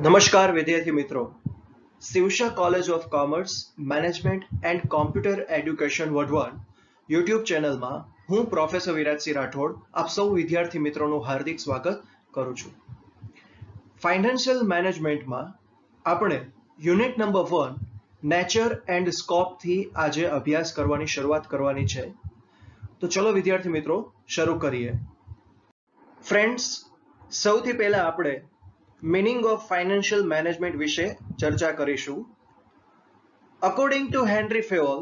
નમસ્કાર વિદ્યાર્થી મિત્રો, Shivsha college of commerce management and computer education Wadhwan YouTube ચેનલમાં હું પ્રોફેસર વિરાજસિંહ રાઠોડ આપ સૌ વિદ્યાર્થી મિત્રોનું હાર્દિક સ્વાગત કરું છું. ફાઇનાન્શિયલ મેનેજમેન્ટમાં આપણે યુનિટ નંબર 1 નેચર એન્ડ સ્કોપથી આજે અભ્યાસ કરવાની શરૂઆત કરવાની છે. તો ચલો વિદ્યાર્થી મિત્રો શરૂ કરીએ. ફ્રેન્ડ્સ, સૌથી પહેલા આપણે મીનિંગ ઓફ ફાઇનાન્શિયલ મેનેજમેન્ટ વિશે ચર્ચા કરીશું. According to Henri Fayol,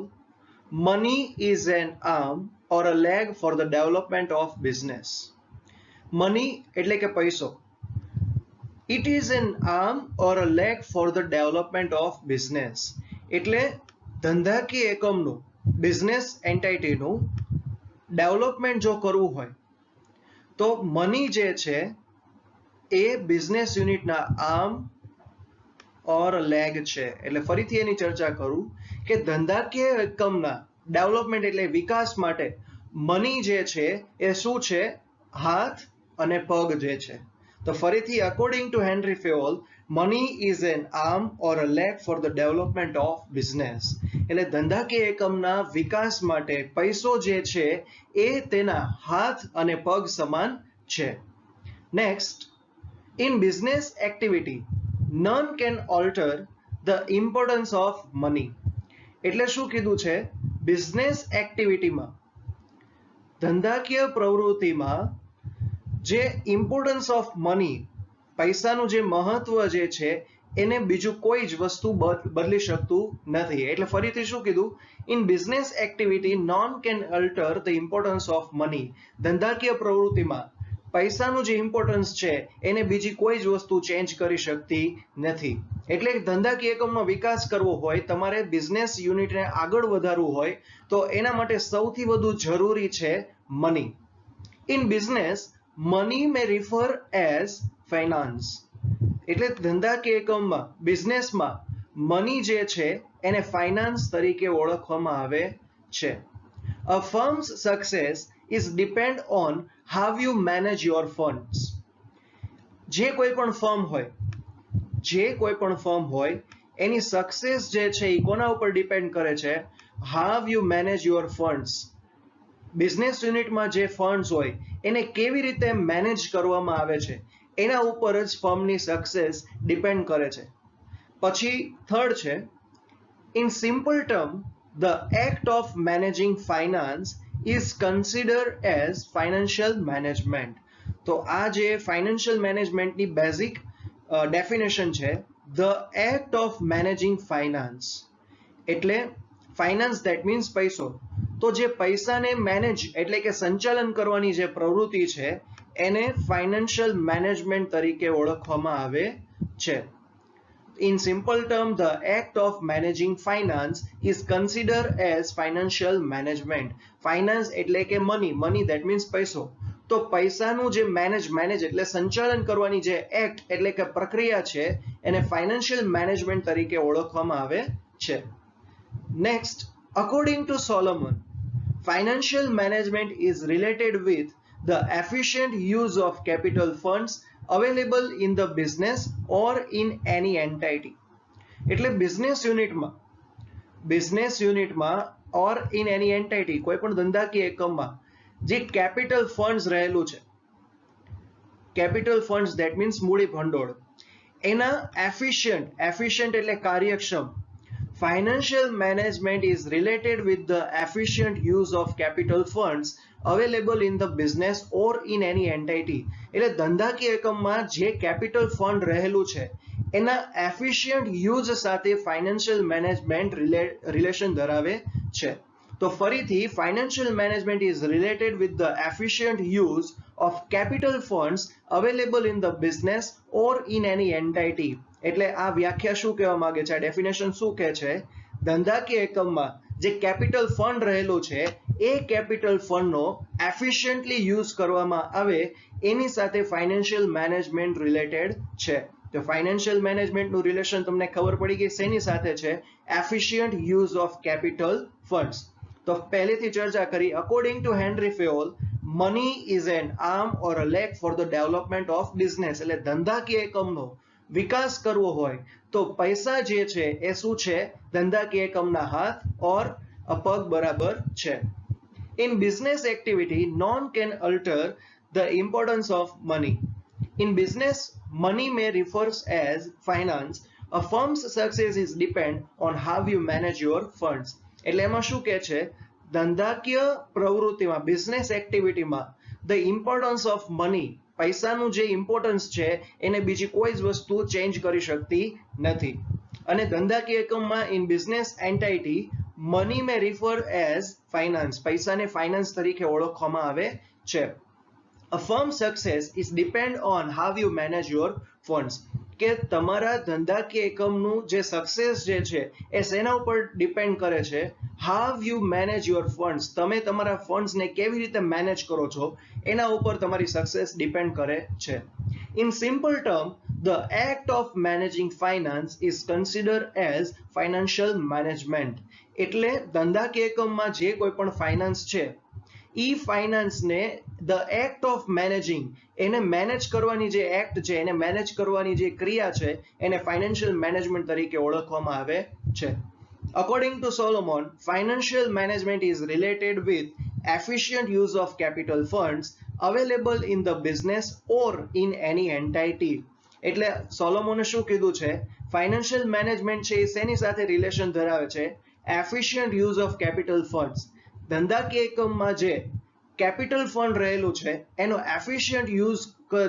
money is an arm or a leg for the development of business. Money એટલે કે પૈસો. It is an arm or a leg for the development of business એટલે ધંધાકીય એકમનું, business એન્ટાઇટીનું development જો કરવું હોય તો money જે છે એ બિઝનેસ યુનિટના આર્મ ઓર લેગ છે. એટલે ફરીથી એની ચર્ચા કરું કે ધંધાકીય એકમના ડેવલપમેન્ટ એટલે વિકાસ માટે મની જે છે એ શું છે? હાથ અને પગ જે છે. તો ફરીથી according to Henri Fayol, money is an arm or a leg for the development of business એટલે ધંધાકીય એકમના વિકાસ માટે પૈસો જે છે એ તેના હાથ અને પગ સમાન છે. Next, in business activity, none can alter the importance of money. એટલે શું કીધું છે? બિઝનેસ એક્ટિવિટીમાં, ધંધાકીય પ્રવૃત્તિમાં જે ઇમ્પોર્ટન્સ ઓફ મની, પૈસાનું જે મહત્વ જે છે એને બીજું કોઈ જ વસ્તુ બદલી શકતું નથી. એટલે ફરીથી શું કીધું? In business activity non can alter the importance of money. ધંધાકીય પ્રવૃત્તિમાં પૈસાનું જે ઇમ્પોર્ટન્સ છે એને બીજી કોઈ જ વસ્તુ ચેન્જ કરી શકતી નથી. એટલે ધંધાકીય એકમનો વિકાસ કરવો હોય, તમારે બિઝનેસ યુનિટને આગળ વધારવું હોય તો એના માટે સૌથી વધુ જરૂરી છે money. In business, money may refer as finance. એટલે ધંધાકીય એકમમાં, બિઝનેસમાં મની જે છે એને ફાઇનાન્સ તરીકે ઓળખવામાં આવે છે. A firm's success is depend on how you manage your funds. જે કોઈ પણ ફર્મ હોય એની સક્સેસ જે છે એ કોના ઉપર ડિપેન્ડ કરે છે? how you manage your funds. Business યુનિટમાં જે ફંડ્સ હોય એને કેવી રીતે મેનેજ કરવામાં આવે છે એના ઉપર જ ફર્મની સક્સેસ ડિપેન્ડ કરે છે. પછી થર્ડ છે, in simple term, the act of managing finance is considered as financial management. તો આ જે ફાઇનાન્શિયલ મેનેજમેન્ટની બેઝિક ડેફિનેશન છે, the act of managing finance એટલે ફાઇનાન્સ ધેટ મીન્સ પૈસો. તો જે પૈસાને મેનેજ એટલે કે સંચાલન કરવાની જે પ્રવૃત્તિ છે એને ફાઇનાન્શિયલ મેનેજમેન્ટ તરીકે ઓળખવામાં આવે છે. In simple term, the act of managing finance is considered as financial management. Finance એટલે કે money that means પૈસો. તો પૈસાનું જે મેનેજ એટલે સંચાલન કરવાની જે એક્ટ એટલે કે પ્રક્રિયા છે એને ફાઇનાન્શિયલ મેનેજમેન્ટ તરીકે ઓળખવામાં આવે છે. Next, according to Solomon, financial management is related with the efficient use of capital funds available in the business or in any entity. એટલે બિઝનેસ યુનિટમાં or in any entity કોઈ પણ ધંધાકીય એકમમાં જે કેપિટલ ફંડ્સ રહેલું છે, કેપિટલ ફંડ્સ ધેટ મીન્સ મૂડી ભંડોળ, એના એફિશિયન્ટ એટલે કાર્યક્ષમ. Financial management is related with the efficient use of capital funds available in the business or in any entity. એટલે ધંધાકીય એકમમાં જે કેપિટલ ફંડ રહેલું છે એના એફિશિયન્ટ યુઝ સાથે ફાઇનાન્શિયલ મેનેજમેન્ટ રિલેશન ધરાવે છે. તો ફરીથી, financial management is related with the efficient use of capital funds available in the business or in any entity. એટલે આ વ્યાખ્યા શું કહેવા માંગે છે? આ ડેફિનેશન શું કહે છે? ધંધાકીય એકમમાં જે કેપિટલ ફંડ રહેલું છે એ કેપિટલ ફંડનો એફિશિયન્ટલી યુઝ કરવામાં આવે એની સાથે ફાઇનાન્શિયલ મેનેજમેન્ટ રિલેટેડ છે. તો ફાઇનાન્શિયલ મેનેજમેન્ટનું રિલેશન તમને ખબર પડી ગઈ શેની સાથે છે? Efficient use of capital funds. તો પહેલેથી ચર્ચા કરી, according to Henri Fayol, money is an arm or a leg for the development of business એટલે ધંધાકીય એકમનો વિકાસ કરવો હોય તો પૈસા જે છે એ શું છે ધંધાકીય એકમના હાથ ઓર પગ બરાબર છે. In business activity, none can alter the importance of money. In business, money may refers as finance. A firm's success is depend on how you manage your funds. એટલે એમાં શું કહે છે ધંધાકીય પ્રવૃત્તિમાં બિઝનેસ એક્ટિવિટીમાં ધ ઇમ્પોર્ટન્સ ઓફ મની પૈસાનું જે ઇમ્પોર્ટન્સ છે એને બીજી કોઈ જ વસ્તુ ચેન્જ કરી શકતી નથી. અને ધંધાકીય એકમમાં in business entity money may refer as finance પૈસાને ફાઇનાન્સ તરીકે ઓળખવામાં આવે છે. A firm success is depend on how you manage your funds. કે તમારા ધંધાકીય એકમનું જે સક્સેસ જે છે એ શેના ઉપર ડિપેન્ડ કરે છે how you manage your funds તમે તમારા ફંડ્સને કેવી રીતે મેનેજ કરો છો એના ઉપર તમારી સક્સેસ ડિપેન્ડ કરે છે. In simple term, the act of managing finance is considered as financial management. એટલે ધંધાકીય એકમમાં જે કોઈ પણ ફાઇનાન્સ છે ઈ ફાઇનાન્સને ધ એક્ટ ઓફ મેનેજિંગ એને મેનેજ કરવાની જે એક્ટ છે એને મેનેજ કરવાની જે ક્રિયા છે એને ફાઇનાન્શિયલ મેનેજમેન્ટ તરીકે ઓળખવામાં આવે છે. According to Solomon, financial management is related with efficient use of capital funds available in the business or in any entity. એટલે સોલોમોને શું કીધું છે ફાઇનાન્શિયલ મેનેજમેન્ટ છે એ શેની સાથે રિલેશન ધરાવે છે efficient use of capital funds ધંધાકીય એકમમાં જે કેપિટલ ફંડ રહેલું છે એનો એફિશિયન્ટ યુઝ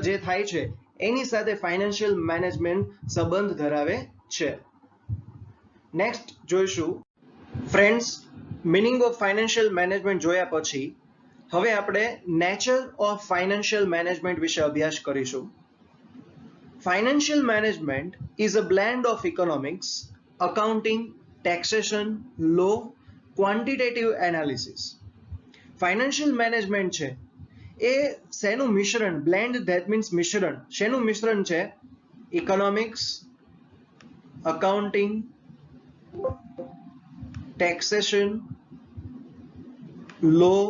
જે થાય છે એની સાથે ફાઇનાન્શિયલ મેનેજમેન્ટ સંબંધ ધરાવે છે. નેક્સ્ટ જોઈશું friends meaning of financial management જોયા પછી હવે આપણે નેચર ઓફ ફાઇનાન્શિયલ મેનેજમેન્ટ વિશે અભ્યાસ કરીશું. Financial management is a blend of economics, accounting, taxation, law, quantitative analysis. Financial management છે એ શેનું મિશ્રણ બ્લેન્ડ ધેટ મીન્સ મિશ્રણ શેનું મિશ્રણ છે economics, accounting, taxation, law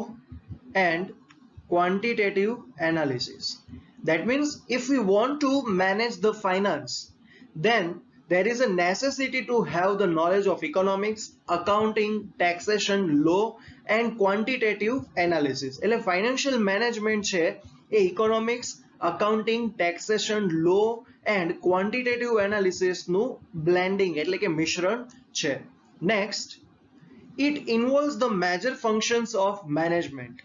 and quantitative analysis. That means if we want to manage the finance, then there is a necessity to have the knowledge of economics, accounting, taxation, law and quantitative analysis. એટલે financial management છે એ economics, accounting, taxation, law and quantitative analysis નું blending એટલે કે મિશ્રણ છે. Next, it involves the major functions of management.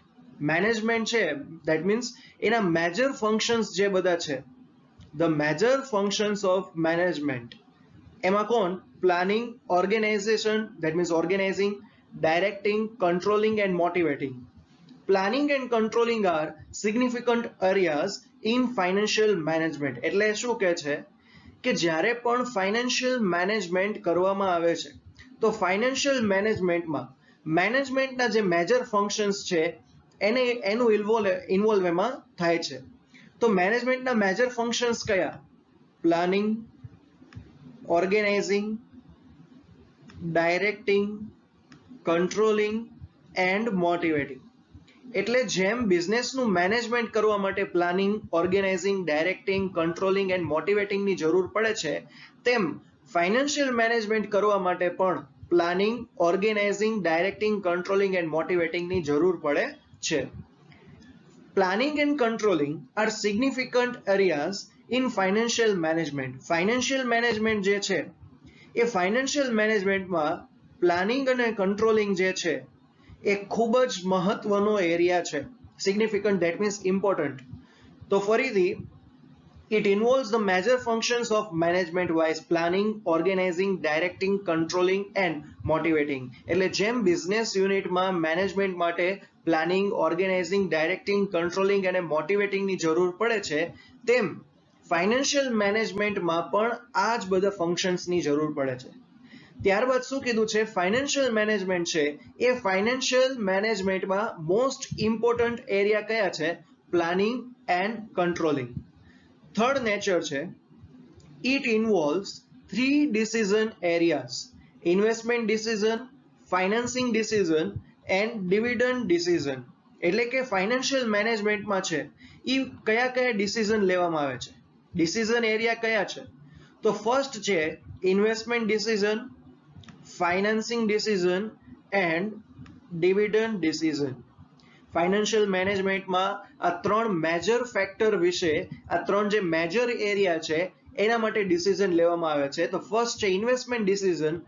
Management છે that means એના major functions જે બધા છે the major functions of management એમાં કોણ planning, organization that means organizing, directing, controlling and motivating. Planning and controlling are significant areas in financial management. એટલે શું કહે છે કે જ્યારે પણ ફાઇનાન્શિયલ મેનેજમેન્ટ કરવામાં આવે છે તો ફાઇનાન્શિયલ મેનેજમેન્ટમાં મેનેજમેન્ટના જે મેજર ફંક્શન્સ છે એનું ઇન્વોલ્વ એમાં થાય છે. તો મેનેજમેન્ટના મેજર ફંક્શન્સ કયા planning, organising, directing, controlling and motivating. એટલે જેમ બિઝનેસનું મેનેજમેન્ટ કરવા માટે planning, organising, directing, controlling and મોટિવેટિંગની જરૂર પડે છે તેમ ફાઇનાન્શિયલ મેનેજમેન્ટ કરવા માટે પણ planning, organising, directing, controlling and મોટિવેટિંગની જરૂર પડે છે. Planning and controlling are significant areas in financial management. Financial management જે છે એ ફાઇનાન્શિયલ મેનેજમેન્ટમાં પ્લાનિંગ અને કંટ્રોલિંગ જે છે એ ખૂબ જ મહત્વનો એરિયા છે. Significant that means important. તો ફરીથી it involves the major functions of management wise planning, organizing, directing, controlling and motivating. એટલે જેમ બિઝનેસ યુનિટમાં મેનેજમેન્ટ માટે પ્લાનિંગ, ઓર્ગેનાઇઝિંગ, ડાયરેક્ટિંગ, કંટ્રોલિંગ અને મોટિવેટિંગની જરૂર પડે છે તેમ ફાઇનાન્શિયલ મેનેજમેન્ટમાં પણ આ જ બધા ફંક્શન્સની જરૂર પડે છે. ત્યારબાદ શું કીધું છે ફાઇનાન્શિયલ મેનેજમેન્ટ છે એ ફાઇનાન્શિયલ મેનેજમેન્ટમાં મોસ્ટ ઇમ્પોર્ટન્ટ એરિયા કયા છે planning and controlling. Third nature છે it involves 3 decision areas: investment decision, financing decision and dividend decision. એટલે કે ફાઇનાન્શિયલ મેનેજમેન્ટમાં છે એ કયા કયા ડિસિઝન લેવામાં આવે છે ડિસિઝન એરિયા કયા છે તો ફર્સ્ટ છે investment decision, financing decision and dividend decision. Financial મેનેજમેન્ટમાં આ ત્રણ મેજર ફેક્ટર વિશે, આ ત્રણ જે મેજર એરિયા છે એના માટે ડિસિઝન લેવામાં આવે છે. તો ફર્સ્ટ છે investment decision,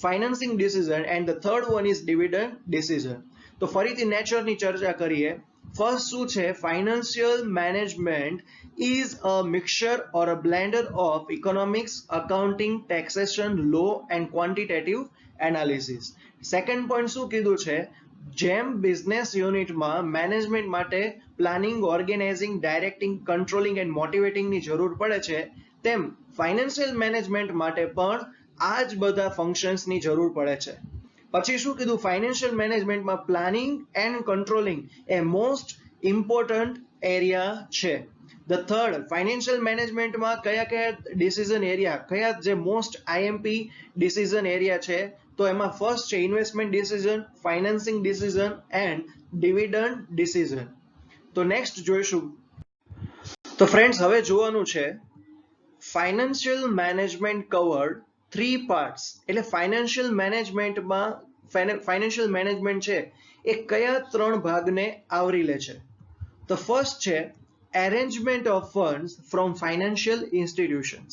financing decision and the third one is dividend decision. તો ફરીથી નેચરની ચર્ચા કરીએ. ફર્સ્ટ શું છે? Financial management is a mixture or a blender of economics, accounting, taxation, law and quantitative analysis. Second point શું કીધું છે? જેમ બિઝનેસ યુનિટમાં મેનેજમેન્ટ માટે planning, organising, directing, controlling and મોટિવેટિંગની જરૂર પડે છે, તેમ ફાઇનાન્શિયલ મેનેજમેન્ટ માટે પણ આ જ બધા ફંક્શન્સની જરૂર પડે છે. પછી શું કીધું? ફાઇનાન્શિયલ મેનેજમેન્ટમાં planning and controlling A most important area છે. ધ થર્ડ, ફાઇનાન્શિયલ મેનેજમેન્ટમાં કયા કયા ડિસિઝન એરિયા, કયા જે મોસ્ટ આઈએમપી ડિસિઝન એરિયા છે? તો એમાં ફર્સ્ટ છે investment decision, financing decision and dividend decision. તો નેક્સ્ટ જોઈશું. તો ફ્રેન્ડ્સ હવે જોવાનું છે ફાઇનાન્શિયલ મેનેજમેન્ટ કવર્ડ 3 પાર્ટ્સ. એટલે ફાઇનાન્શિયલ મેનેજમેન્ટ છે એ કયા 3 ભાગને આવરી લે છે? તો ફર્સ્ટ છે arrangement of funds from financial institutions.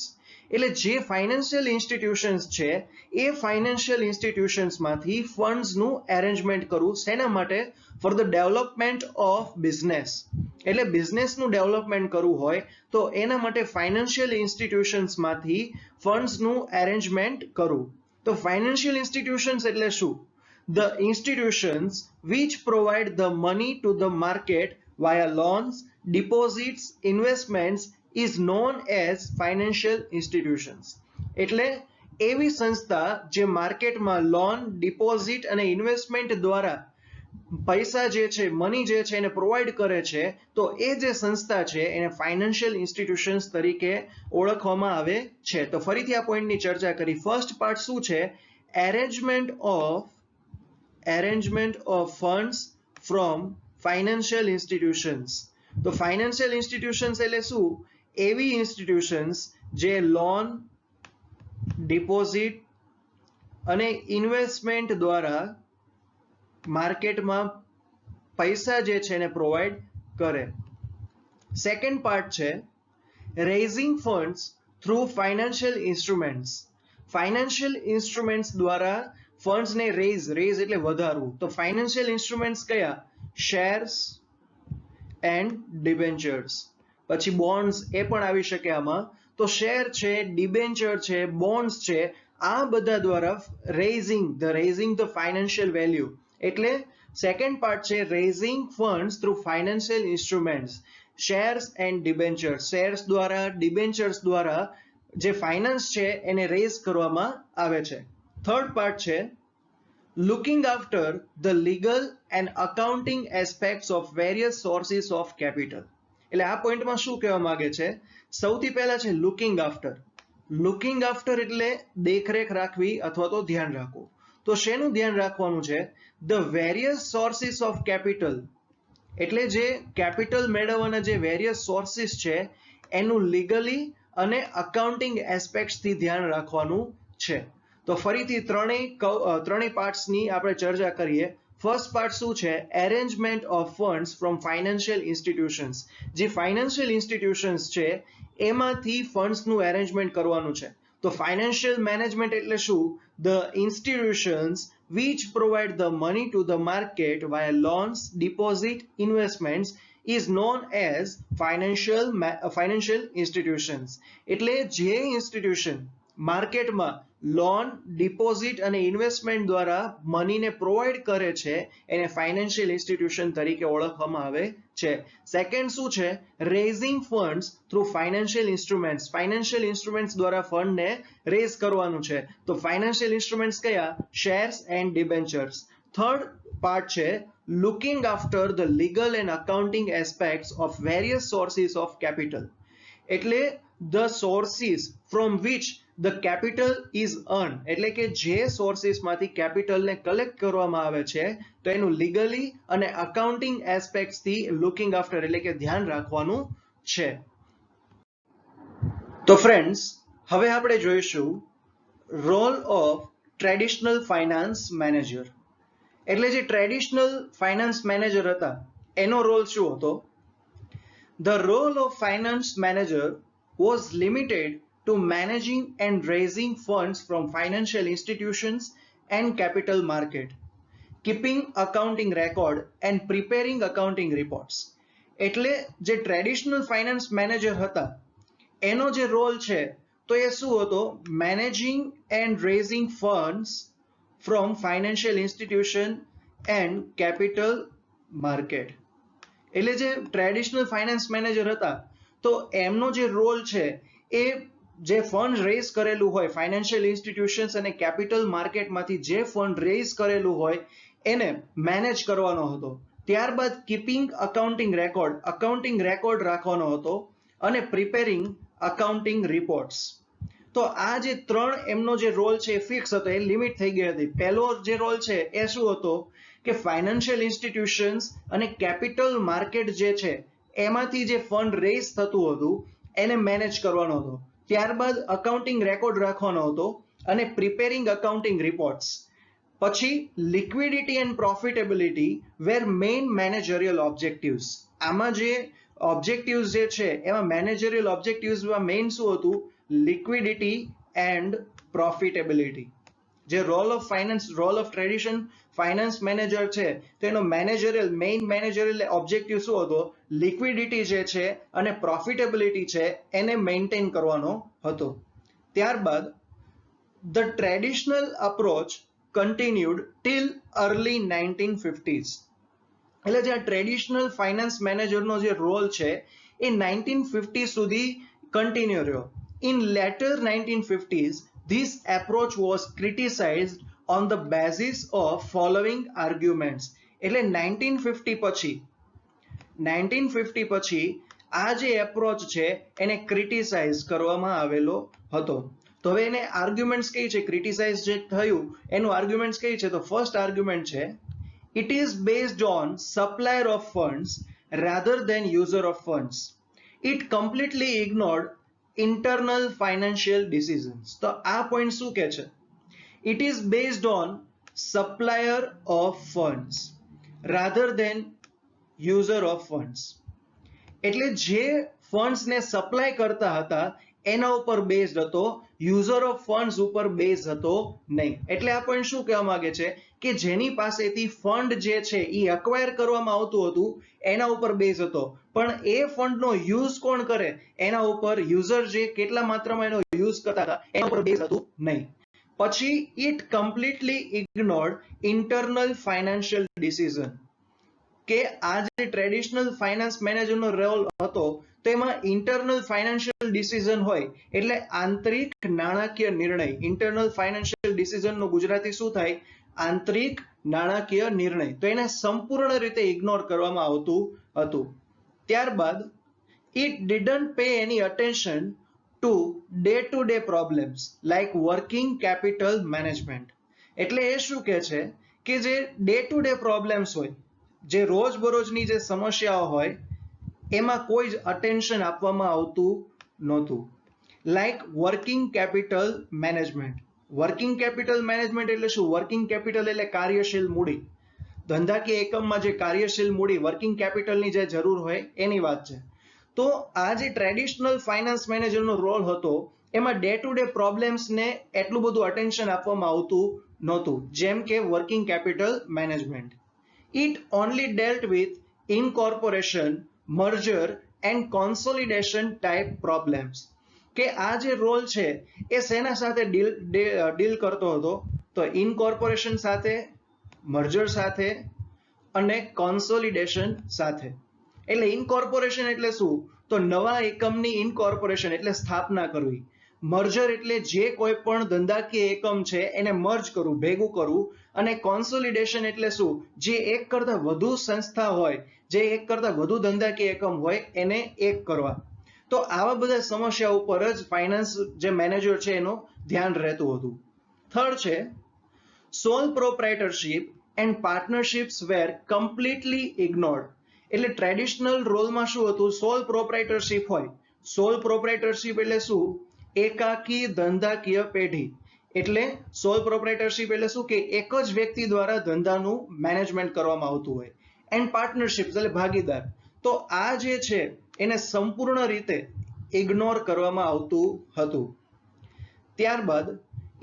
એટલે જે ફાઇનાન્શિયલ ઇન્સ્ટિટ્યુશન્સ છે એ ફાઇનાન્શિયલ ઇન્સ્ટિટ્યુશન્સમાંથી ફંડ્સનું એરેન્જમેન્ટ કરવું. શેના માટે? Four the development of business. એટલે બિઝનેસનું ડેવલપમેન્ટ કરવું હોય તો એના માટે ફાઇનાન્શિયલ ઇન્સ્ટિટ્યુશન્સમાંથી ફંડ્સનું એરેન્જમેન્ટ કરવું. તો ફાઇનાન્શિયલ ઇન્સ્ટિટ્યુશન્સ એટલે શું? The institutions which provide the money to the market via loans, deposits, investments is known as financial institutions. એટલે એવી સંસ્થા જે માર્કેટમાં લોન, ડિપોઝિટ અને ઇન્વેસ્ટમેન્ટ દ્વારા પૈસા જે છે, મની જે છે એને પ્રોવાઈડ કરે છે, તો એ જે સંસ્થા છે એને ફાઇનાન્શિયલ ઇન્સ્ટિટ્યુશન્સ તરીકે ઓળખવામાં આવે છે. તો ફરીથી આ પોઈન્ટની ચર્ચા કરી. ફર્સ્ટ પાર્ટ શું છે? arrangement of funds from financial institutions. તો ફાઇનાન્શિયલ ઇન્સ્ટિટ્યુશન્સ એટલે શું? એવી ઇન્સ્ટિટ્યુશન્સ જે લોન, ડિપોઝિટ અને ઇન્વેસ્ટમેન્ટ દ્વારા માર્કેટમાં પૈસા જે છે એને પ્રોવાઈડ કરે. સેકન્ડ પાર્ટ છે raising funds through financial instruments. Financial instruments દ્વારા ફંડ્સને રેઝ એટલે વધારવું. તો ફાઇનાન્શિયલ ઇન્સ્ટ્રુમેન્ટ્સ કયા? Shares and debentures. પછી બોન્ડ્સ એ પણ આવી શકે આમાં. તો શેર છે, ડિબેન્ચર છે, બોન્ડ્સ છે, આ બધા દ્વારા રેઝિંગ ધ ફાઇનાન્શિયલ વેલ્યુ. એટલે સેકન્ડ પાર્ટ છે raising funds through financial instruments. Shares and debentures, shares દ્વારા, ડિબેન્ચર્સ દ્વારા જે ફાઇનાન્સ છે એને રેઝ કરવામાં આવે છે. થર્ડ પાર્ટ છે looking after the legal and accounting aspects of various sources of capital. એટલે આ પોઈન્ટમાં શું કહેવા માંગે છે? સૌથી પહેલા છે લુકિંગ આફ્ટર. લુકિંગ આફ્ટર એટલે દેખરેખ રાખવી અથવા તો ધ્યાન રાખવું. તો શેનું ધ્યાન રાખવાનું છે? The various sources of capital. એટલે જે કેપિટલ મેળવવાના જે વેરિયસ સોર્સિસ છે એનું લીગલી અને અકાઉન્ટિંગ એસ્પેક્ટ્સથી ધ્યાન રાખવાનું છે. તો ફરીથી ત્રણેય પાર્ટ્સની આપણે ચર્ચા કરીએ. ફર્સ્ટ પાર્ટ શું છે? Arrangement of funds from financial institutions. જે ફાઇનાન્શિયલ ઇન્સ્ટિટ્યુશન્સ છે એમાંથી ફંડ્સનું એરેન્જમેન્ટ કરવાનું છે. તો ફાઇનાન્શિયલ મેનેજમેન્ટ એટલે શું? The institutions which provide the money to the market via loans, deposit, investments is known as financial institutions. એટલે જે ઇન્સ્ટિટ્યુશન માર્કેટમાં લોન, ડિપોઝિટ અને ઇન્વેસ્ટમેન્ટ દ્વારા મનીને પ્રોવાઈડ કરે છે એને ફાઇનાન્શિયલ ઇન્સ્ટિટ્યુશન તરીકે ઓળખવામાં આવે છે. સેકન્ડ શું છે? Raising funds through financial instruments. Financial instruments દ્વારા ફંડને રેઝ કરવાનું છે. તો ફાઇનાન્શિયલ ઇન્સ્ટ્રુમેન્ટ્સ કયા? Shares and debentures. Third part છે looking after the legal and accounting aspects of various sources of capital. એટલે the sources from which the capital is earned. એટલે કે જે સોર્સિસમાંથી કેપિટલને કલેક્ટ કરવામાં આવે છે તો એનું લીગલી અને અકાઉન્ટિંગ એસ્પેક્ટ્સથી લુકિંગ આફ્ટર એટલે કે ધ્યાન રાખવાનું છે. તો ફ્રેન્ડ્સ હવે આપણે જોઈશું role of traditional finance manager. એટલે જે ટ્રેડિશનલ ફાઇનાન્સ મેનેજર હતા એનો રોલ શું હતો? The role of finance manager was limited to managing and raising funds from financial institutions and capital market, keeping accounting record and preparing accounting reports. એટલે જે traditional finance manager હતા એનો જે role છે તો એ શું હતો? Managing and raising funds from financial institution and capital market. એટલે જે ટ્રેડિશનલ ફાઇનાન્સ મેનેજર હતા તો એમનો જે રોલ છે એ જે ફંડ રેઝ કરેલું હોય ફાઇનાન્શિયલ ઇન્સ્ટિટ્યુશન્સ અને કેપિટલ માર્કેટમાંથી જે ફંડ રેઝ કરેલું હોય એને મેનેજ કરવાનો હતો. ત્યારબાદ કીપિંગ અકાઉન્ટિંગ રેકોર્ડ રાખવાનો હતો અને પ્રિપેરિંગ અકાઉન્ટિંગ રિપોર્ટ્સ. તો આ જે ત્રણ એમનો જે રોલ છે એ ફિક્સ હતો, એ લિમિટ થઈ ગઈ હતી. પહેલો જે રોલ છે એ શું હતો કે ફાઇનાન્શિયલ ઇન્સ્ટિટ્યુશન્સ અને કેપિટલ માર્કેટ જે છે એમાંથી જે ફંડ રેઝ થતું હતું એને મેનેજ કરવાનો હતો. ત્યારબાદ અકાઉન્ટિંગ રેકોર્ડ રાખવાનો હતો અને પ્રિપેરિંગ અકાઉન્ટિંગ રિપોર્ટ્સ. પછી liquidity and profitability were main managerial objectives. આમાં જે ઓબ્જેક્ટિવ્સ જે છે એમાં મેનેજરિયલ ઓબ્જેક્ટિવ્સમાં મેઇન શું હતું? Liquidity and profitability. જે role of tradition finance manager છે તેનો મેઇન મેનેજરિયલ ઓબ્જેક્ટિવ શું હતો? લિક્વિડિટી જે છે અને પ્રોફિટેબિલિટી છે એને મેન્ટેન કરવાનો હતો. ત્યારબાદ the traditional approach continued till early 1950s. એટલે જે ટ્રેડિશનલ ફાઇનાન્સ મેનેજરનો જે રોલ છે એ 1950 સુધી કન્ટિન્યુ રહ્યો. In letter 1950s this approach was criticized on the basis of following arguments. એટલે 1950 પછી આ જે એપ્રોચ છે એને ક્રિટિસાઇઝ કરવામાં આવેલો હતો. તો હવે એને આર્ગ્યુમેન્ટ્સ કઈ છે? ક્રિટિસાઇઝ જે થયું એનું આર્ગ્યુમેન્ટ્સ કઈ છે? તો ફર્સ્ટ આર્ગ્યુમેન્ટ છે it is based on supplier of funds rather than user of funds. It completely ignored internal financial decisions. તો આ પોઈન્ટ શું કહે છે? It is based on supplier of funds rather than user of funds. એટલે જે funds ને supply કરતા હતા એના ઉપર બેઝડ હતો, યુઝર ઓફ ફંડ્સ ઉપર બેઝ હતો નહીં. એટલે આ પોઈન્ટ શું કહેવા માંગે છે કે જેની પાસેથી ફંડ જે છે એ અક્વાયર કરવામાં આવતું હતું એના ઉપર બેઝ હતો, પણ એ ફંડનો યુઝ કોણ કરે એના ઉપર, યુઝર જે કેટલા માત્રામાં એનો યુઝ કરતા હતા એના ઉપર બેઝ હતું નહીં. પછી it completely ignored internal financial decision. કે આ જે ટ્રેડિશનલ ફાઇનાન્સ મેનેજરનો રોલ હતો તો એમાં ઇન્ટરનલ ફાઇનાન્શિયલ ડિસિઝન હોય એટલે આંતરિક નાણાકીય નિર્ણય. ઇન્ટરનલ ફાઇનાન્શિયલ ડિસિઝનનું ગુજરાતી શું થાય? આંતરિક નાણાકીય નિર્ણય. તો એને સંપૂર્ણ રીતે ઇગ્નોર કરવામાં આવતું હતું. ત્યારબાદ it didn't pay any attention to day problems like working capital management. એટલે એ શું કહે છે કે જે ડે પ્રોબ્લેમ્સ હોય, જે રોજબરોજની જે સમસ્યાઓ હોય એમાં કોઈ જ અટેન્શન આપવામાં આવતું નહોતું. Like working capital management. Working capital management એટલે શું? વર્કિંગ કેપિટલ એટલે કાર્યશીલ મૂડી. ધંધાકીય એકમમાં જે કાર્યશીલ મૂડી વર્કિંગ કેપિટલની જે જરૂર હોય એની વાત છે. તો આ જે ટ્રેડિશનલ ફાઇનાન્સ મેનેજરનો રોલ હતો એમાં ડે પ્રોબ્લેમ્સને એટલું બધું અટેન્શન આપવામાં આવતું નહોતું જેમ કે working capital management. It only dealt with incorporation, merger and consolidation type problems. કે આ જે રોલ છે એ શેના સાથે ડીલ કરતો હતો? તો ઇનકોર્પોરેશન સાથે, મર્જર સાથે અને કોન્સોલિડેશન સાથે. એટલે ઇનકોર્પોરેશન એટલે શું? તો નવા એકમની ઇનકોર્પોરેશન એટલે સ્થાપના કરવી. મર્જર એટલે જે કોઈ પણ ધંધાકીય એકમ છે એને મર્જ કરવું, ભેગું કરવું. અને કોન્સોલિડેશન એટલે શું? જે એક કરતા વધુ સંસ્થા હોય, જે એક કરતા વધુ ધંધાકીય એકમ હોય એને એક કરવા. તો આવા બધા સમસ્યા ઉપર જ ફાઇનાન્સ જે મેનેજર છે એનું ધ્યાન રહેતું હતું. થર્ડ છે સોલ પ્રોપ્રાઇટરશિપ એન્ડ પાર્ટનરશિપ્સ વેર કમ્પ્લીટલી ઇગ્નોર્ડ. એટલે ટ્રેડિશનલ રોલમાં શું હતું? સોલ પ્રોપ્રાઇટરશિપ હોય. સોલ પ્રોપ્રાઇટરશિપ એટલે શું? એકાકી ધંધાકીય પેઢી એટલે સોલ પ્રોપ્રાઇટરશિપ એટલે શું કે એક જ વ્યક્તિ દ્વારા ધંધાનું મેનેજમેન્ટ કરવામાં આવતું હોય. એન્ડ પાર્ટનરશિપ એટલે ભાગીદાર. તો આ જે છે એને સંપૂર્ણ રીતે ઇગ્નોર કરવામાં આવતું હતું. ત્યારબાદ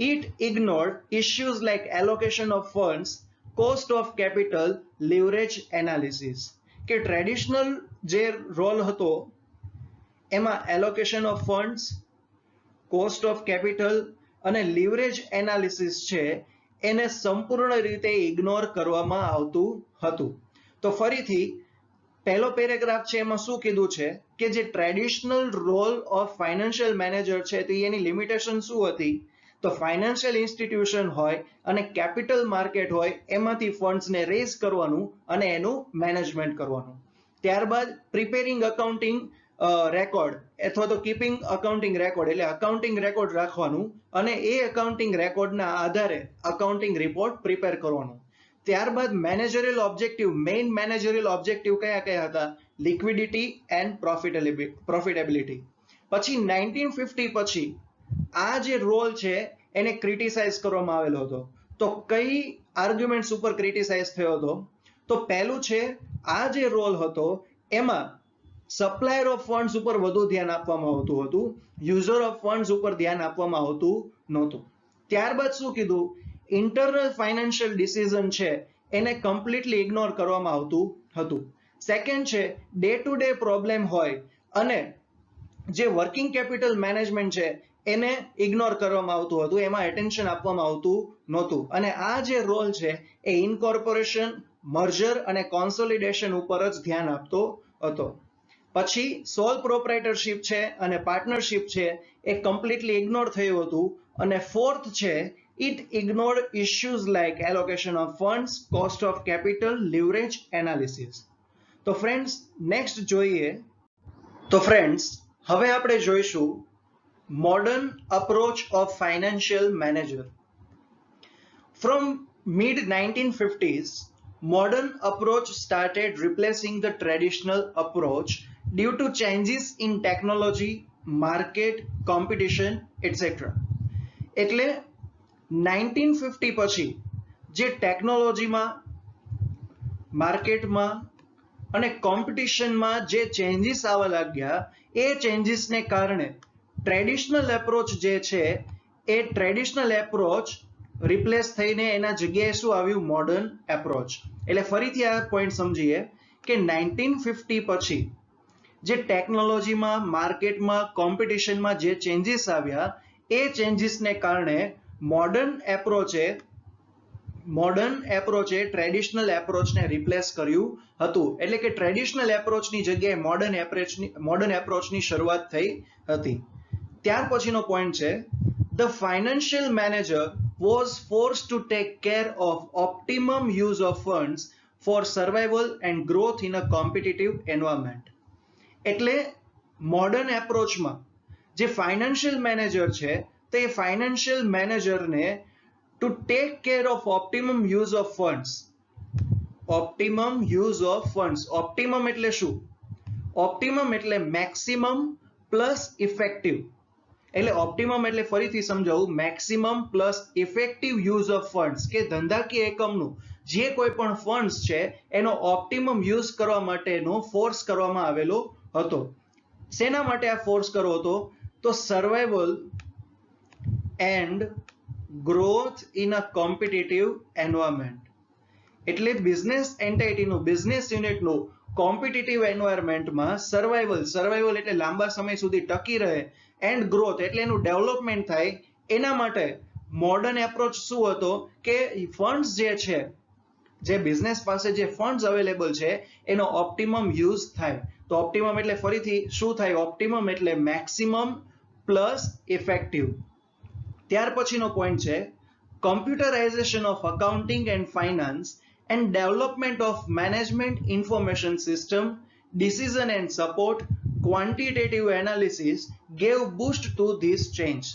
it ignored issues like allocation of funds, cost of capital, leverage analysis. કે ટ્રેડિશનલ જે રોલ હતો એમાં allocation of funds, cost of capital અને લીવરેજ એનાલિસિસ છે એને સંપૂર્ણ રીતે ઇગ્નોર કરવામાં આવતું હતું. તો ફરીથી પહેલો પેરેગ્રાફ છે એમાં શું કીધું છે કે જે traditional role of financial manager છે તો એની લિમિટેશન શું હતી? તો ફાઇનાન્શિયલ ઇન્સ્ટિટ્યુશન હોય અને કેપિટલ માર્કેટ હોય એમાંથી ફંડ્સને રેઝ કરવાનું અને એનું મેનેજમેન્ટ કરવાનું. ત્યારબાદ પ્રિપેરિંગ અકાઉન્ટિંગ રેકોર્ડ અથવા તો કીપિંગ અકાઉન્ટિંગ રેકોર્ડ એટલે અકાઉન્ટિંગ રેકોર્ડ રાખવાનું અને એ અકાઉન્ટિંગ રેકોર્ડના આધારે અકાઉન્ટિંગ રિપોર્ટ પ્રિપેર કરવાનું. ત્યારબાદ managerial objective, main managerial objective કયા કયા હતા? Liquidity and profitability. પછી 1950 પછી આ જે રોલ છે એને ક્રિટિસાઇઝ કરવામાં આવેલો હતો. તો કઈ આર્ગ્યુમેન્ટ્સ ઉપર ક્રિટિસાઇઝ થયો હતો? તો પહેલું છે આ જે રોલ હતો એમાં સપ્લાયર ઓફ ફંડ્સ ઉપર વધુ ધ્યાન આપવામાં આવતું હતું, યુઝર ઓફ ફંડ્સ ઉપર ધ્યાન આપવામાં આવતું નહોતું. ત્યારબાદ શું કીધું? ઇન્ટરનલ ફાઇનાન્શિયલ ડિસિઝન છે એને કમ્પ્લીટલી ઇગ્નોર કરવામાં આવતું હતું. સેકન્ડ છે ડે ટુ ડે પ્રોબ્લેમ હોય અને જે વર્કિંગ કેપિટલ મેનેજમેન્ટ છે એને ઇગ્નોર કરવામાં આવતું હતું, એમાં એટેન્શન આપવામાં આવતું નહોતું. અને આ જે રોલ છે એ ઇન્કોર્પોરેશન, મર્જર અને કોન્સોલિડેશન ઉપર જ ધ્યાન આપતો હતો. પછી સોલ પ્રોપ્રાઇટરશિપ છે અને પાર્ટનરશિપ છે એ કમ્પ્લીટલી ઇગ્નોર થયું હતું. અને ફોર્થ છે it ignored issues like allocation of funds, cost of capital, leverage analysis. તો ફ્રેન્ડ્સ નેક્સ્ટ જોઈએ. તો ફ્રેન્ડ્સ હવે આપણે જોઈશું modern approach of financial manager. From mid 1950s, modern approach started replacing the traditional approach due to changes in technology, market, competition, etc. એટલે 1950 પછી જે ટેકનોલોજીમાં, માર્કેટમાં અને કોમ્પિટિશનમાં જે ચેન્જીસ આવવા લાગ્યા એ ચેન્જીસને કારણે ટ્રેડિશનલ એપ્રોચ જે છે એ ટ્રેડિશનલ એપ્રોચ રિપ્લેસ થઈને એના જગ્યાએ શું આવ્યું? Modern approach. એટલે ફરીથી આ પોઈન્ટ સમજીએ કે 1950 પછી જે ટેકનોલોજીમાં, માર્કેટમાં, કોમ્પિટિશનમાં જે ચેન્જીસ આવ્યા એ ચેન્જીસને કારણે મોડર્ન એપ્રોચે ટ્રેડિશનલ એપ્રોચને રિપ્લેસ કર્યું હતું. એટલે કે ટ્રેડિશનલ એપ્રોચની જગ્યાએ મોડર્ન એપ્રોચની શરૂઆત થઈ હતી. ત્યાર પછીનો પોઈન્ટ છે the financial manager was forced to take care of optimum use of funds for survival and growth in a competitive environment. એટલે મોડર્ન એપ્રોચમાં જે ફાઇનાન્શિયલ મેનેજર છે તો એ ફાઇનાન્શિયલ મેનેજરને to take care of optimum use of funds. Optimum use of funds. Optimum એટલે શું? Optimum એટલે મેક્સિમમ પ્લસ ઇફેક્ટિવ. એટલે ઓપ્ટિમમ એટલે ફરીથી સમજાવું, maximum plus effective use of funds. કે ધંધાકીય એકમનું જે કોઈ પણ ફંડ્સ છે એનો ઓપ્ટિમમ યુઝ કરવા માટેનો ફોર્સ કરવામાં આવેલો હતો. શેના માટે આ ફોર્સ કરવો હતો? તો survival and growth in a competitive environment. એટલે બિઝનેસ એન્ટાઇટીનું, બિઝનેસ યુનિટનું કોમ્પિટિટિવ એન્વાયરમેન્ટમાં સર્વાઇવલ એટલે લાંબા સમય સુધી ટકી રહે, એન્ડ ગ્રોથ એટલે એનું ડેવલપમેન્ટ થાય. એના માટે મોડર્ન એપ્રોચ શું હતો કે ફંડ્સ જે છે, જે બિઝનેસ પાસે જે ફંડ્સ અવેલેબલ છે એનો ઓપ્ટિમમ યુઝ થાય. તો ઓપ્ટિમમ એટલે ફરીથી શું થાય? ઓપ્ટિમમ એટલે મેક્સિમમ પ્લસ ઇફેક્ટિવ. ત્યાર પછીનો પોઈન્ટ છે computerisation of accounting and finance and development of management information system, decision and support, quantitative analysis gave boost to this change.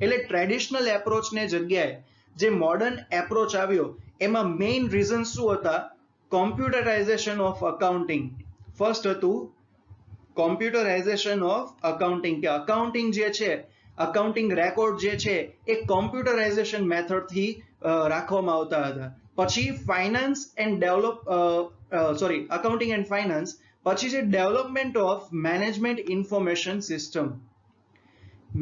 એટલે ટ્રેડિશનલ એપ્રોચને જગ્યાએ જે મોડર્ન એપ્રોચ આવ્યો એમાં મેઇન રીઝન શું હતા? Computerisation of accounting. ફર્સ્ટ હતું computerisation of accounting, કે accounting જે છે અકાઉન્ટિંગ રેકોર્ડ જે છે એ કોમ્પ્યુટરાઇઝેશન મેથડથી રાખવામાં આવતા હતા. પછી finance and accounting and finance, પછી છે development of management information system.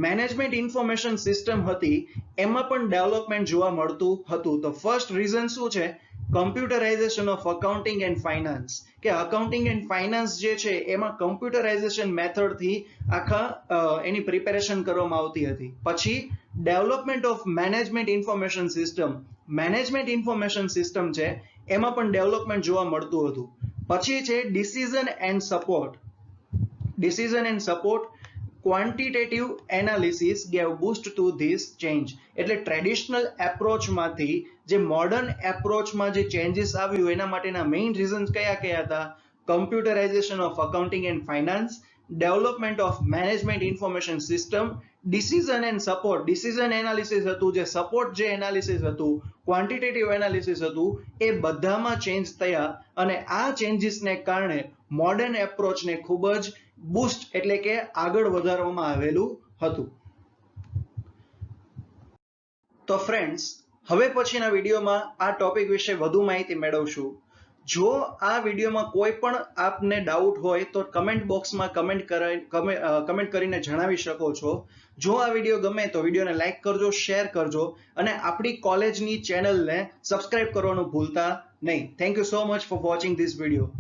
Management information system હતી, એમાં પણ ડેવલપમેન્ટ જોવા મળતું હતું. તો ફર્સ્ટ રીઝન શું છે? કમ્પ્યુટરાઇઝેશન ઓફ અકાઉન્ટિંગ એન્ડ ફાઇનાન્સ, કે અકાઉન્ટિંગ એન્ડ ફાઇનાન્સ જે છે એમાં કમ્પ્યુટરાઇઝેશન મેથડથી એની પ્રિપેરેશન કરવામાં આવતી હતી. પછી development of management information system, management information system છે એમાં પણ ડેવલપમેન્ટ જોવા મળતું હતું. પછી છે decision and support. Decision and support, quantitative analysis gave boost two this change. એટલે ટ્રેડિશનલ એપ્રોચમાંથી જે મોડર્ન એપ્રોચમાં જે ચેન્જીસ આવ્યું એના માટેના મેઇન રીઝન્સ કયા કયા હતા? Computerisation of accounting and finance, development of management information system, decision and support. Decision analysis હતું, જે સપોર્ટ જે એનાલિસિસ હતું, ક્વોન્ટિટેટિવ એનાલિસિસ હતું, એ બધામાં ચેન્જ થયા અને આ ચેન્જીસને કારણે મોડર્ન એપ્રોચને ખૂબ જ બૂસ્ટ એટલે કે આગળ વધારવામાં આવેલું હતું. તો ફ્રેન્ડ્સ, હવે પછીના વિડીયોમાં આ ટોપિક વિશે વધુ માહિતી મેળવશું. જો આ વિડીયોમાં કોઈ પણ આપને ડાઉટ હોય તો કમેન્ટ બોક્સમાં કમેન્ટ કરીને જણાવી શકો છો. જો આ વિડીયો ગમે તો વિડીયોને લાઈક કરજો, શેર કરજો અને આપણી કોલેજની ચેનલને સબસ્ક્રાઇબ કરવાનું ભૂલતા નહીં. Thank you so much for watching this video.